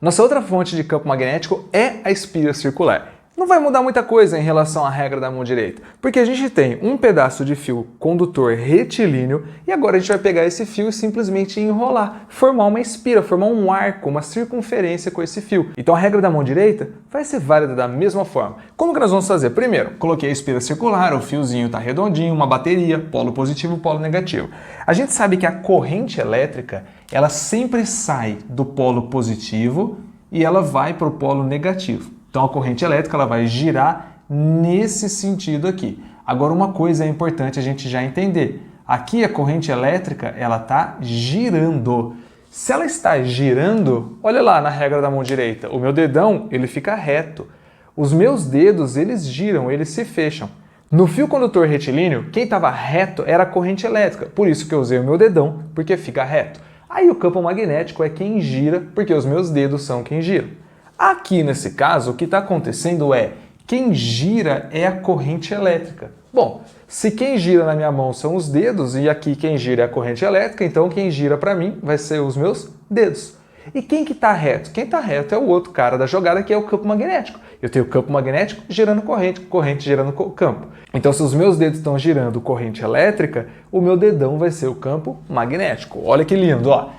Nossa outra fonte de campo magnético é a espira circular. Não vai mudar muita coisa em relação à regra da mão direita, porque a gente tem um pedaço de fio condutor retilíneo e agora a gente vai pegar esse fio e simplesmente enrolar, formar uma espira, formar um arco, uma circunferência com esse fio. Então a regra da mão direita vai ser válida da mesma forma. Como que nós vamos fazer? Primeiro, coloquei a espira circular, o fiozinho está redondinho, uma bateria, polo positivo, polo negativo. A gente sabe que a corrente elétrica, ela sempre sai do polo positivo e ela vai para o polo negativo. Então a corrente elétrica ela vai girar nesse sentido aqui. Agora uma coisa é importante a gente já entender. Aqui a corrente elétrica ela está girando. Se ela está girando, olha lá na regra da mão direita, o meu dedão ele fica reto. Os meus dedos eles giram, eles se fecham. No fio condutor retilíneo, quem estava reto era a corrente elétrica. Por isso que eu usei o meu dedão, porque fica reto. Aí o campo magnético é quem gira, porque os meus dedos são quem giram. Aqui nesse caso, o que está acontecendo é quem gira é a corrente elétrica. Bom, se quem gira na minha mão são os dedos e aqui quem gira é a corrente elétrica, então quem gira para mim vai ser os meus dedos. E quem que está reto? Quem está reto é o outro cara da jogada que é o campo magnético. Eu tenho o campo magnético girando corrente, corrente girando campo. Então se os meus dedos estão girando corrente elétrica, o meu dedão vai ser o campo magnético. Olha que lindo, ó.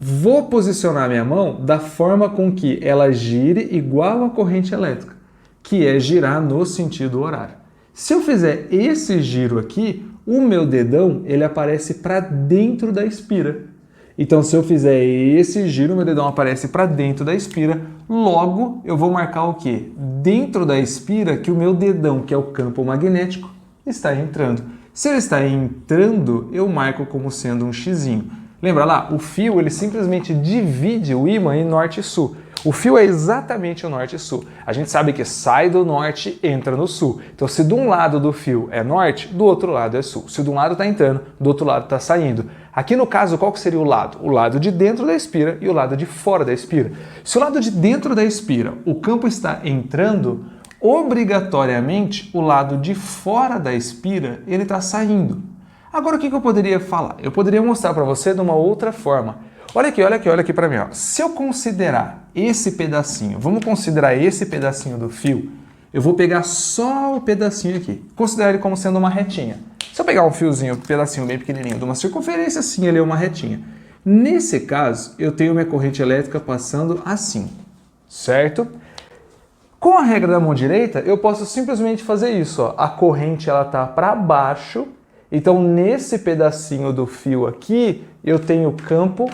Vou posicionar minha mão da forma com que ela gire igual à corrente elétrica, que é girar no sentido horário. Se eu fizer esse giro aqui, o meu dedão ele aparece para dentro da espira. Então, se eu fizer esse giro, meu dedão aparece para dentro da espira. Logo, eu vou marcar o quê? Dentro da espira que o meu dedão, que é o campo magnético, está entrando. Se ele está entrando, eu marco como sendo um xizinho. Lembra lá, o fio ele simplesmente divide o ímã em norte e sul. O fio é exatamente o norte e sul. A gente sabe que sai do norte, entra no sul. Então se de um lado do fio é norte, do outro lado é sul. Se de um lado está entrando, do outro lado está saindo. Aqui no caso, qual que seria o lado? O lado de dentro da espira e o lado de fora da espira. Se o lado de dentro da espira, o campo está entrando, obrigatoriamente o lado de fora da espira ele está saindo. Agora o que eu poderia falar? Eu poderia mostrar para você de uma outra forma. Olha aqui para mim. Ó. Se eu considerar esse pedacinho, vamos considerar esse pedacinho do fio, eu vou pegar só o pedacinho aqui, considerar ele como sendo uma retinha. Se eu pegar um fiozinho, um pedacinho bem pequenininho de uma circunferência, sim, ele é uma retinha. Nesse caso, eu tenho minha corrente elétrica passando assim, certo? Com a regra da mão direita, eu posso simplesmente fazer isso. Ó. A corrente está para baixo. Então, nesse pedacinho do fio aqui, eu tenho o campo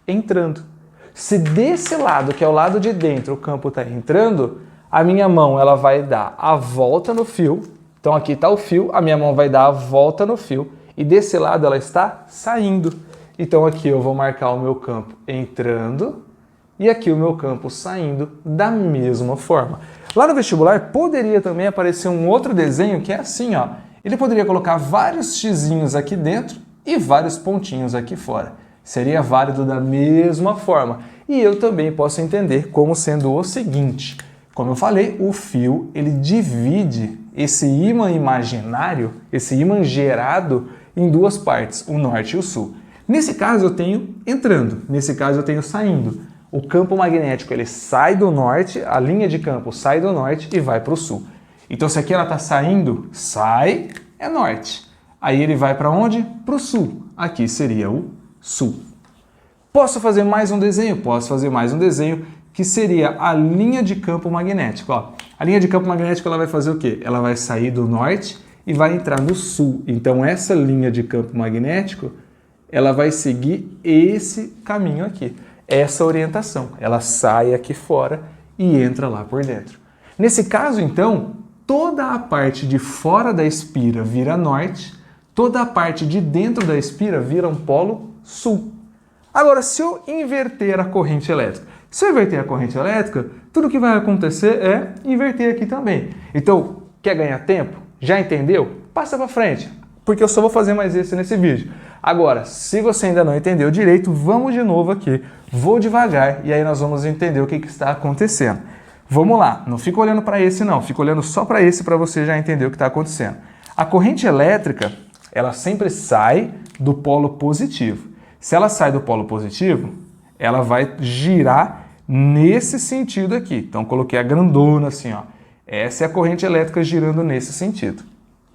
entrando. Se desse lado, que é o lado de dentro, o campo está entrando, a minha mão ela vai dar a volta no fio. Então, aqui está o fio, a minha mão vai dar a volta no fio. E desse lado ela está saindo. Então, aqui eu vou marcar o meu campo entrando e aqui o meu campo saindo da mesma forma. Lá no vestibular, poderia também aparecer um outro desenho que é assim, ó. Ele poderia colocar vários xizinhos aqui dentro e vários pontinhos aqui fora. Seria válido da mesma forma. E eu também posso entender como sendo o seguinte. Como eu falei, o fio ele divide esse ímã imaginário, esse ímã gerado em duas partes, o norte e o sul. Nesse caso eu tenho entrando, nesse caso eu tenho saindo. O campo magnético ele sai do norte, a linha de campo sai do norte e vai para o sul. Então, se aqui ela está saindo, sai, é norte. Aí ele vai para onde? Para o sul. Aqui seria o sul. Posso fazer mais um desenho? Posso fazer mais um desenho que seria a linha de campo magnético. Ó, a linha de campo magnético ela vai fazer o quê? Ela vai sair do norte e vai entrar no sul. Então, essa linha de campo magnético, ela vai seguir esse caminho aqui. Essa orientação. Ela sai aqui fora e entra lá por dentro. Nesse caso, então, toda a parte de fora da espira vira norte, toda a parte de dentro da espira vira um polo sul. Agora, se eu inverter a corrente elétrica, tudo que vai acontecer é inverter aqui também. Então, quer ganhar tempo? Já entendeu? Passa para frente, porque eu só vou fazer mais esse nesse vídeo. Agora, se você ainda não entendeu direito, vamos de novo aqui. Vou devagar e aí nós vamos entender o que está acontecendo. Vamos lá, não fica olhando para esse não, fica olhando só para esse para você já entender o que está acontecendo. A corrente elétrica, ela sempre sai do polo positivo. Se ela sai do polo positivo, ela vai girar nesse sentido aqui. Então, coloquei a grandona assim, ó. Essa é a corrente elétrica girando nesse sentido.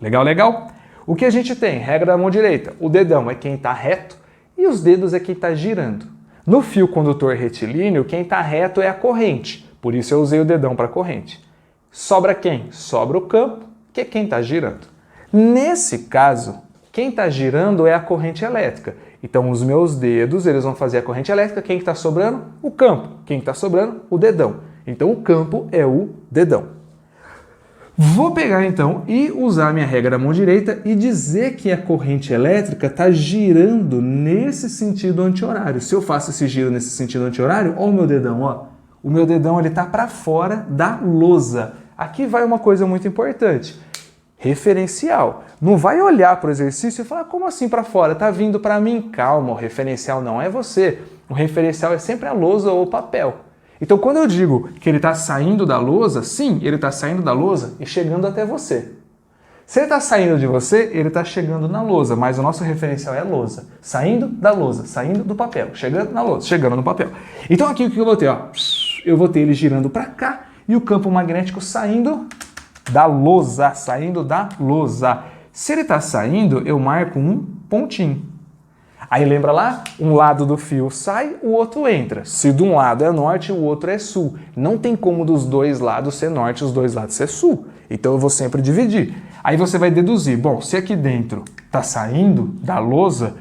Legal, legal? O que a gente tem? Regra da mão direita. O dedão é quem está reto e os dedos é quem está girando. No fio condutor retilíneo, quem está reto é a corrente. Por isso eu usei o dedão para a corrente. Sobra quem? Sobra o campo, que é quem está girando. Nesse caso, quem está girando é a corrente elétrica. Então, os meus dedos, eles vão fazer a corrente elétrica. Quem está sobrando? O campo. Quem está sobrando? O dedão. Então, o campo é o dedão. Vou pegar, então, e usar a minha regra da mão direita e dizer que a corrente elétrica está girando nesse sentido anti-horário. Se eu faço esse giro nesse sentido anti-horário, olha o meu dedão, ó. O meu dedão está para fora da lousa. Aqui vai uma coisa muito importante. Referencial. Não vai olhar para o exercício e falar, como assim para fora? Está vindo para mim? Calma, o referencial não é você. O referencial é sempre a lousa ou o papel. Então, quando eu digo que ele está saindo da lousa, sim, ele está saindo da lousa e chegando até você. Se ele está saindo de você, ele está chegando na lousa, mas o nosso referencial é a lousa. Saindo da lousa, saindo do papel, chegando na lousa, chegando no papel. Então, aqui o que eu vou ter? Ó, eu vou ter ele girando para cá e o campo magnético saindo da lousa, saindo da lousa. Se ele está saindo, eu marco um pontinho. Aí lembra lá? Um lado do fio sai, o outro entra. Se de um lado é norte, o outro é sul. Não tem como dos dois lados ser norte e os dois lados ser sul. Então eu vou sempre dividir. Aí você vai deduzir, bom, se aqui dentro está saindo da lousa,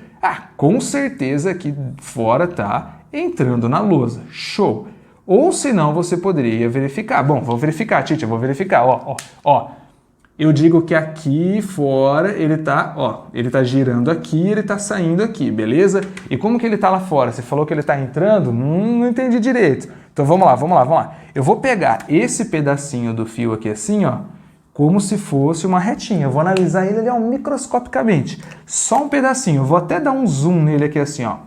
com certeza aqui fora está entrando na lousa. Show! Ou senão você poderia verificar. Bom, vou verificar, Tite, eu vou verificar. Ó. Eu digo que aqui fora ele tá girando aqui, ele tá saindo aqui, beleza? E como que ele tá lá fora? Você falou que ele tá entrando? Não entendi direito. Então vamos lá. Eu vou pegar esse pedacinho do fio aqui assim, ó, como se fosse uma retinha. Eu vou analisar ele microscopicamente. Só um pedacinho. Eu vou até dar um zoom nele aqui assim, ó.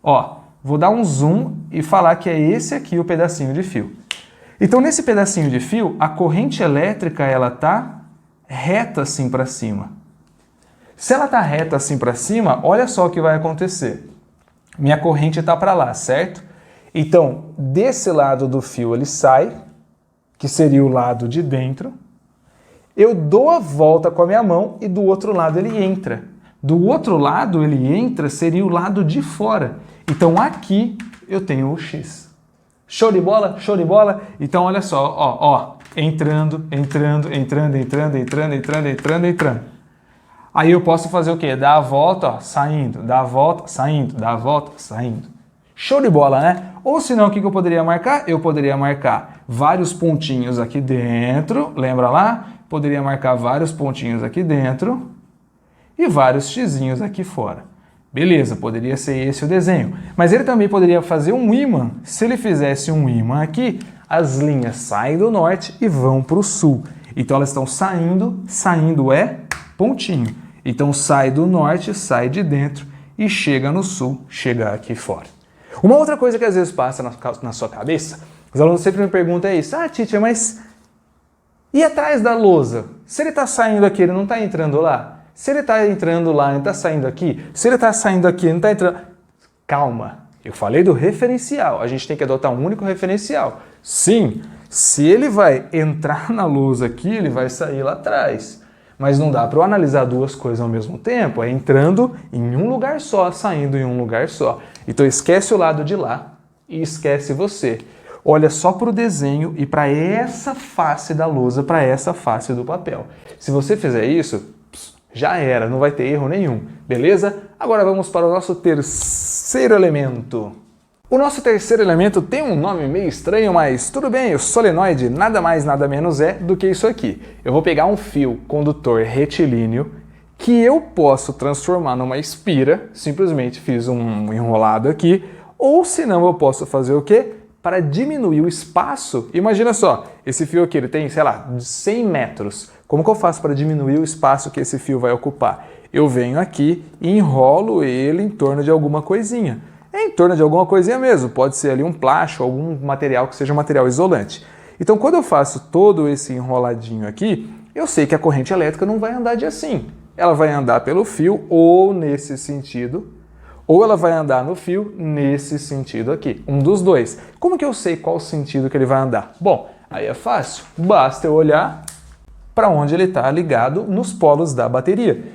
Ó, vou dar um zoom e falar que é esse aqui o pedacinho de fio. Então, nesse pedacinho de fio, a corrente elétrica ela tá reta assim para cima. Se ela tá reta assim para cima, olha só o que vai acontecer. Minha corrente está para lá, certo? Então, desse lado do fio ele sai, que seria o lado de dentro. Eu dou a volta com a minha mão e do outro lado ele entra. Do outro lado ele entra seria o lado de fora. Então, aqui eu tenho o X. Show de bola? Show de bola? Então, olha só, ó, entrando. Aí eu posso fazer o quê? Dar a volta, ó, saindo, dar a volta, saindo, dar a volta, saindo. Show de bola, né? Ou senão, o que eu poderia marcar? Eu poderia marcar vários pontinhos aqui dentro, lembra lá? Poderia marcar vários pontinhos aqui dentro e vários xizinhos aqui fora. Beleza, poderia ser esse o desenho. Mas ele também poderia fazer um ímã. Se ele fizesse um ímã aqui, as linhas saem do norte e vão para o sul. Então elas estão saindo é pontinho. Então sai do norte, sai de dentro e chega no sul, chega aqui fora. Uma outra coisa que às vezes passa na sua cabeça, os alunos sempre me perguntam é isso. Teacher, mas e atrás da lousa? Se ele está saindo aqui, ele não está entrando lá? Se ele está entrando lá, ele está saindo aqui? Se ele está saindo aqui, ele não está entrando... Calma, eu falei do referencial. A gente tem que adotar um único referencial. Sim, se ele vai entrar na lousa aqui, ele vai sair lá atrás. Mas não dá para eu analisar duas coisas ao mesmo tempo. É entrando em um lugar só, saindo em um lugar só. Então esquece o lado de lá e esquece você. Olha só para o desenho e para essa face da lousa, para essa face do papel. Se você fizer isso... já era, não vai ter erro nenhum, beleza? Agora vamos para o nosso terceiro elemento. O nosso terceiro elemento tem um nome meio estranho, mas tudo bem, o solenoide nada mais nada menos é do que isso aqui. Eu vou pegar um fio condutor retilíneo que eu posso transformar numa espira, simplesmente fiz um enrolado aqui, ou senão eu posso fazer o quê? Para diminuir o espaço, imagina só, esse fio aqui ele tem, sei lá, 100 metros. Como que eu faço para diminuir o espaço que esse fio vai ocupar? Eu venho aqui e enrolo ele em torno de alguma coisinha. É em torno de alguma coisinha mesmo, pode ser ali um plástico, algum material que seja um material isolante. Então quando eu faço todo esse enroladinho aqui, eu sei que a corrente elétrica não vai andar de assim. Ela vai andar pelo fio ou nesse sentido, Ou ela vai andar no fio nesse sentido aqui, um dos dois. Como que eu sei qual sentido que ele vai andar? Bom, aí é fácil, basta eu olhar para onde ele está ligado nos polos da bateria.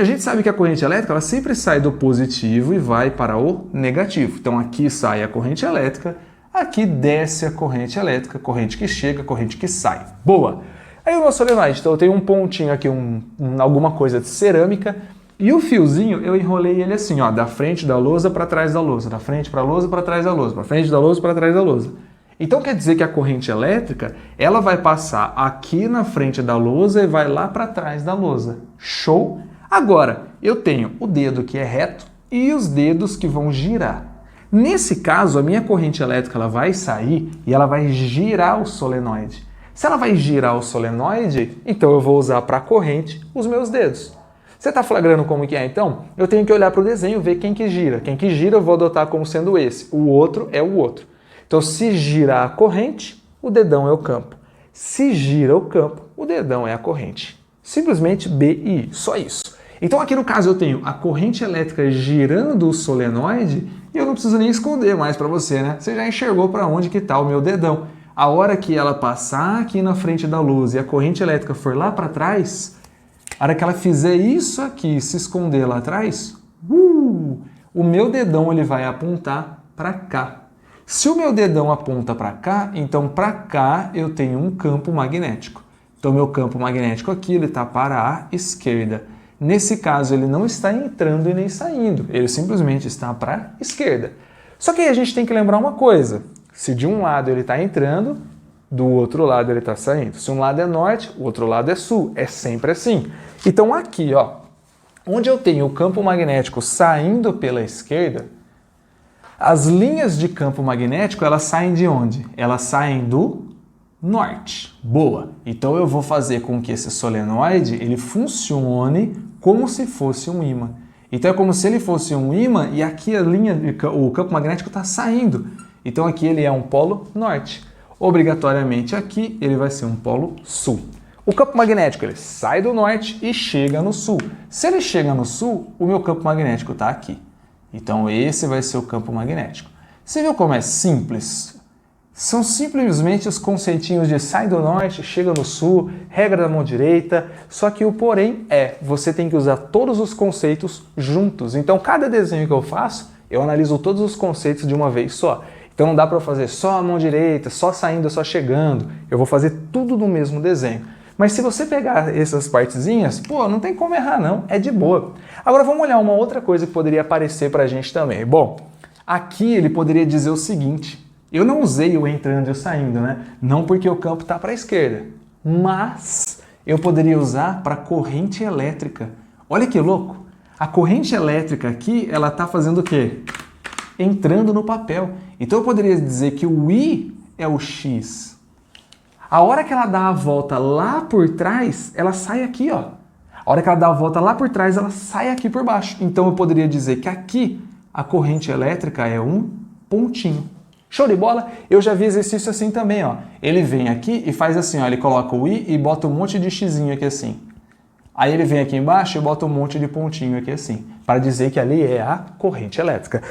A gente sabe que a corrente elétrica ela sempre sai do positivo e vai para o negativo. Então aqui sai a corrente elétrica, aqui desce a corrente elétrica, corrente que chega, corrente que sai. Boa! Aí o nosso solenoide, então eu tenho um pontinho aqui, alguma coisa de cerâmica, e o fiozinho eu enrolei ele assim, ó, da frente da lousa para trás da lousa, da frente para a lousa para trás da lousa, para frente da lousa para trás da lousa. Então quer dizer que a corrente elétrica, ela vai passar aqui na frente da lousa e vai lá para trás da lousa. Show? Agora, eu tenho o dedo que é reto e os dedos que vão girar. Nesse caso, a minha corrente elétrica ela vai sair e ela vai girar o solenoide. Se ela vai girar o solenoide, então eu vou usar para a corrente os meus dedos. Você está flagrando como que é, então? Eu tenho que olhar para o desenho e ver quem que gira. Quem que gira eu vou adotar como sendo esse. O outro é o outro. Então, se girar a corrente, o dedão é o campo. Se gira o campo, o dedão é a corrente. Simplesmente B e I, só isso. Então, aqui no caso, eu tenho a corrente elétrica girando o solenoide e eu não preciso nem esconder mais para você, né? Você já enxergou para onde que está o meu dedão. A hora que ela passar aqui na frente da luz e a corrente elétrica for lá para trás, a hora que ela fizer isso aqui, se esconder lá atrás, o meu dedão ele vai apontar para cá. Se o meu dedão aponta para cá, então para cá eu tenho um campo magnético. Então meu campo magnético aqui ele está para a esquerda. Nesse caso ele não está entrando e nem saindo, ele simplesmente está para a esquerda. Só que aí a gente tem que lembrar uma coisa, se de um lado ele está entrando, do outro lado ele está saindo. Se um lado é norte, o outro lado é sul. É sempre assim. Então aqui, ó, onde eu tenho o campo magnético saindo pela esquerda, as linhas de campo magnético, elas saem de onde? Elas saem do norte. Boa! Então eu vou fazer com que esse solenoide ele funcione como se fosse um ímã. Então é como se ele fosse um ímã e aqui a linha, o campo magnético está saindo. Então aqui ele é um polo norte. Obrigatoriamente aqui ele vai ser um polo sul. O campo magnético ele sai do norte e chega no sul. Se ele chega no sul, o meu campo magnético está aqui. Então esse vai ser o campo magnético. Você viu como é simples? São simplesmente os conceitinhos de sai do norte, chega no sul, regra da mão direita, só que o porém é, você tem que usar todos os conceitos juntos. Então cada desenho que eu faço, eu analiso todos os conceitos de uma vez só. Então não dá para fazer só a mão direita, só saindo, só chegando. Eu vou fazer tudo no mesmo desenho. Mas se você pegar essas partezinhas, pô, não tem como errar não, é de boa. Agora vamos olhar uma outra coisa que poderia aparecer para a gente também. Bom, aqui ele poderia dizer o seguinte, eu não usei o entrando e o saindo, né? Não porque o campo está para a esquerda, mas eu poderia usar para corrente elétrica. Olha que louco, a corrente elétrica aqui, ela está fazendo o quê? Entrando no papel. Então eu poderia dizer que o I é o X. A hora que ela dá a volta lá por trás, ela sai aqui, ó. A hora que ela dá a volta lá por trás, ela sai aqui por baixo. Então eu poderia dizer que aqui a corrente elétrica é um pontinho. Show de bola? Eu já vi exercício assim também, ó. Ele vem aqui e faz assim, ó. Ele coloca o I e bota um monte de xizinho aqui assim. Aí ele vem aqui embaixo e bota um monte de pontinho aqui assim, para dizer que ali é a corrente elétrica.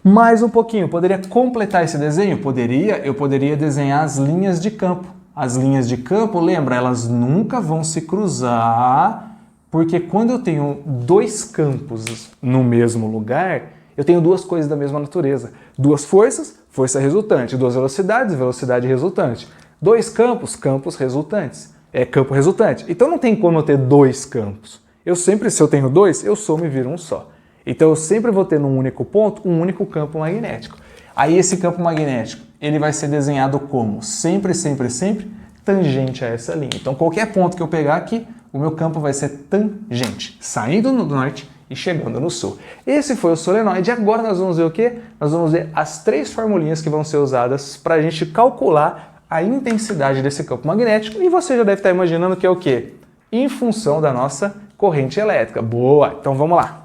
Mais um pouquinho, poderia completar esse desenho? Poderia, eu poderia desenhar as linhas de campo. As linhas de campo, lembra, elas nunca vão se cruzar, porque quando eu tenho dois campos no mesmo lugar, eu tenho duas coisas da mesma natureza. Duas forças, força resultante. Duas velocidades, velocidade resultante. Dois campos, campos resultantes. É campo resultante. Então não tem como eu ter dois campos. Eu sempre, se eu tenho dois, eu somo e viro um só. Então eu sempre vou ter num único ponto um único campo magnético. Aí esse campo magnético, ele vai ser desenhado como? Sempre, sempre, sempre tangente a essa linha. Então qualquer ponto que eu pegar aqui, o meu campo vai ser tangente, saindo no norte e chegando no sul. Esse foi o solenoide. Agora nós vamos ver o quê? Nós vamos ver as três formulinhas que vão ser usadas para a gente calcular a intensidade desse campo magnético. E você já deve estar imaginando que é o quê? Em função da nossa corrente elétrica. Boa! Então vamos lá.